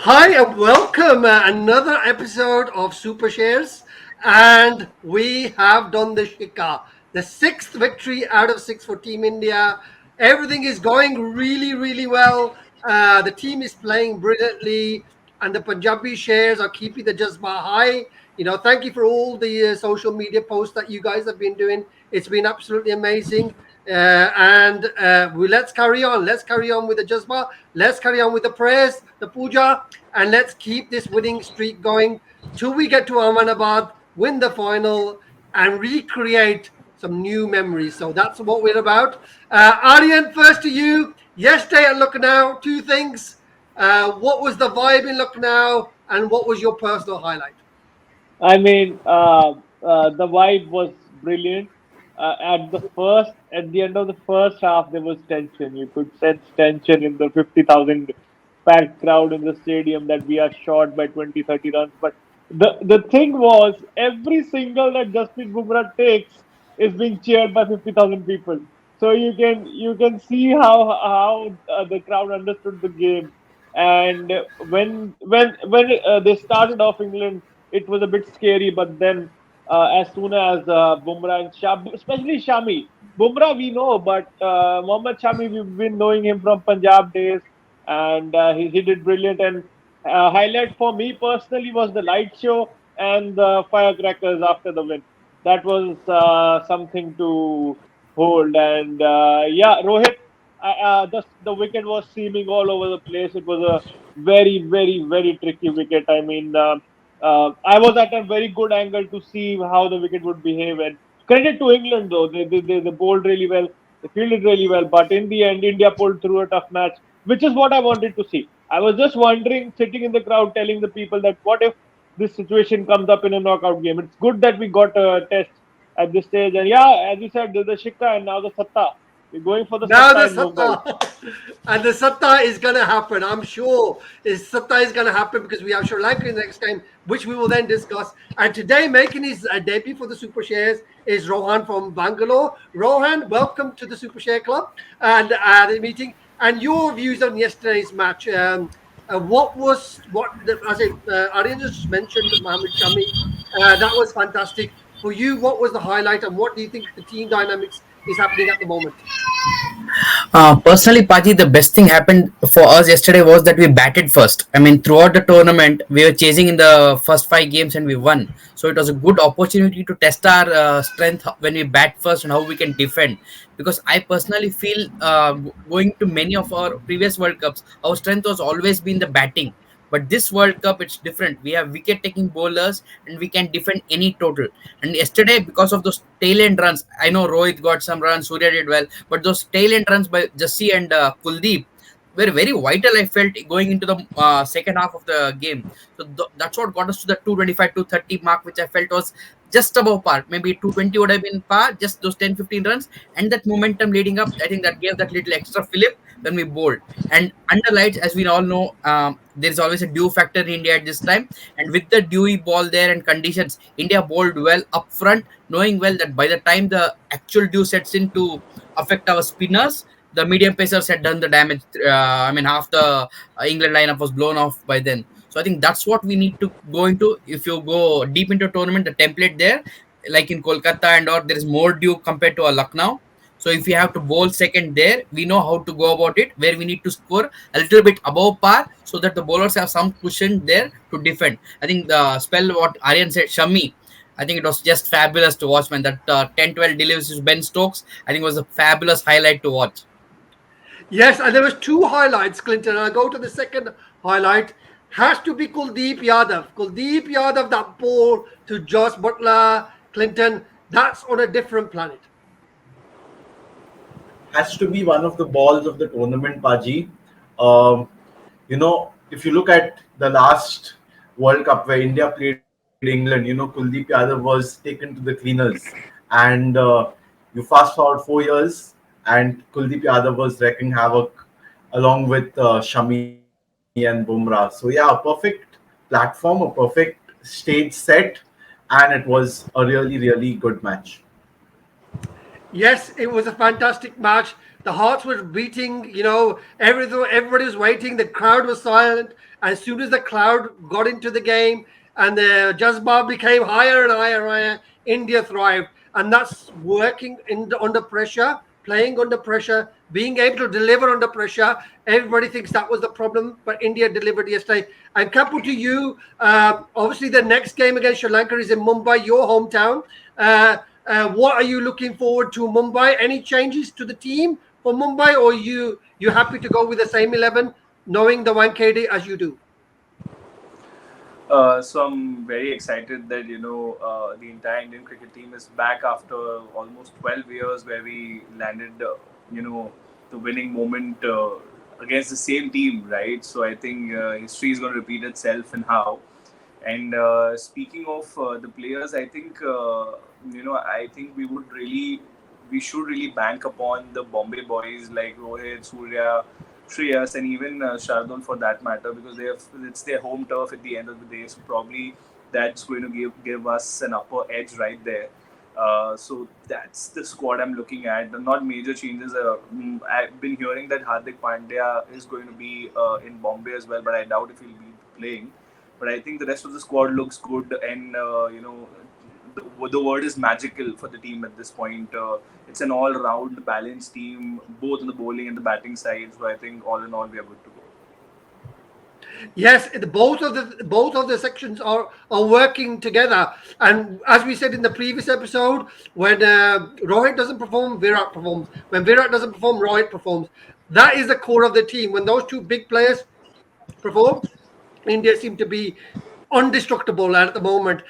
Hi and welcome another episode of Super Shares, and we have done the Shika, the sixth victory out of six for Team India. Everything is going really well. The team is playing brilliantly, and the Punjabi shares are keeping the Jazba high. Thank you for all the social media posts that you guys have been doing. It's been absolutely amazing. And let's carry on. Let's carry on with the Jazba. Let's carry on with the prayers, the puja, and let's keep this winning streak going till we get to Ahmedabad, win the final, and recreate some new memories. So that's what we're about. Aryan, first to you. Yesterday at Lucknow, two things. What was the vibe in Lucknow, and what was your personal highlight? I mean, the vibe was brilliant. At the end of the first half, there was tension. You could sense tension in the 50,000 packed crowd in the stadium that we are short by 20, 30 runs. But the thing was, every single that Jasprit Bumrah takes is being cheered by 50,000 people. So you can see how the crowd understood the game. And when they started off England, it was a bit scary. But then, as soon as Bumrah and especially Shami, Bumrah we know, but Mohammad Shami, we've been knowing him from Punjab days, and he did brilliant. And highlight for me personally was the light show and the firecrackers after the win. That was something to hold. And yeah, Rohit, the wicket was seaming all over the place. It was a very tricky wicket. I mean, I was at a very good angle to see how the wicket would behave. And credit to England though, they bowled really well, they fielded really well. But in the end, India pulled through a tough match, which is what I wanted to see. I was just wondering, sitting in the crowd, telling the people that what if this situation comes up in a knockout game? It's good that we got a test at this stage. And yeah, as you said, there's the Shikha and now the Satta. We're going for the Now Satta the in Mumbai. Satta. And the Satta is going to happen. I'm sure Satta is going to happen because we have Sri Lanka in the next game, which we will then discuss. And today, making his debut for the Super Shares is Rohan from Bangalore. Rohan, welcome to the Super Share Club and the meeting. And your views on yesterday's match. As Aryan just mentioned, Mohammed Shami, that was fantastic. For you, what was the highlight, and what do you think the team dynamics is happening at the moment? Personally, Paji, the best thing happened for us yesterday was that we batted first. I mean, throughout the tournament, we were chasing in the first five games and we won. So it was a good opportunity to test our strength when we bat first and how we can defend. Because I personally feel going to many of our previous World Cups, our strength was always been the batting. But this World Cup, it's different. We have wicket-taking bowlers and we can defend any total. And yesterday, because of those tail end runs, I know Rohit got some runs, Surya did well, but those tail end runs by Jassi and Kuldeep were very vital. I felt going into the second half of the game. So that's what got us to the 225 230 mark, which I felt was just above par. Maybe 220 would have been par, just those 10 15 runs. And that momentum leading up, I think that gave that little extra fillip when we bowled. And under lights, as we all know, there's always a dew factor in India at this time. And with the dewy ball there and conditions, India bowled well up front, knowing well that by the time the actual dew sets in to affect our spinners, the medium pacers had done the damage. I mean, half the England lineup was blown off by then. So I think that's what we need to go into. If you go deep into tournament, the template there, like in Kolkata and or there is more dew compared to a Lucknow. So if we have to bowl second there, we know how to go about it. Where we need to score a little bit above par, so that the bowlers have some cushion there to defend. I think the spell what Aryan said, Shami, I think it was just fabulous to watch, man. That 10-12 deliveries to Ben Stokes, I think was a fabulous highlight to watch. Yes, and there was two highlights, Clinton. I'll go to the second highlight. Has to be Kuldeep Yadav. Kuldeep Yadav, that ball to Josh Butler, Clinton, that's on a different planet. Has to be one of the balls of the tournament, Paji. Um, if you look at the last World Cup where India played England, Kuldeep Yadav was taken to the cleaners. And you fast forward 4 years, and Kuldeep Yadav was wrecking havoc along with Shami and Bumrah. So, yeah, a perfect platform, a perfect stage set, and it was a really good match. Yes, it was a fantastic match. The hearts were beating, everybody was waiting. The crowd was silent. As soon as the crowd got into the game and the Jazba became higher and higher and higher, India thrived. And that's working under pressure, playing under pressure, being able to deliver under pressure. Everybody thinks that was the problem, but India delivered yesterday. And Kapu, to you, obviously the next game against Sri Lanka is in Mumbai, your hometown. What are you looking forward to Mumbai? Any changes to the team for Mumbai, or you happy to go with the same 11, knowing the Wankhede as you do? So I'm very excited that the entire Indian cricket team is back after almost 12 years, where we landed you know the winning moment against the same team, right? So I think history is going to repeat itself in how. And speaking of the players, I think I think we should really bank upon the Bombay boys like Rohit, Surya, Shreyas, and even Shardul for that matter, because it's their home turf at the end of the day. So probably that's going to give us an upper edge right there. So that's the squad I'm looking at. Not major changes. I've been hearing that Hardik Pandya is going to be in Bombay as well, but I doubt if he'll be playing. But I think the rest of the squad looks good, and the word is magical for the team at this point. It's an all-round balanced team, both on the bowling and the batting side. So I think all in all, we are good to go. Yes, both of the sections are working together. And as we said in the previous episode, when Rohit doesn't perform, Virat performs. When Virat doesn't perform, Rohit performs. That is the core of the team. When those two big players perform, India seem to be indestructible at the moment.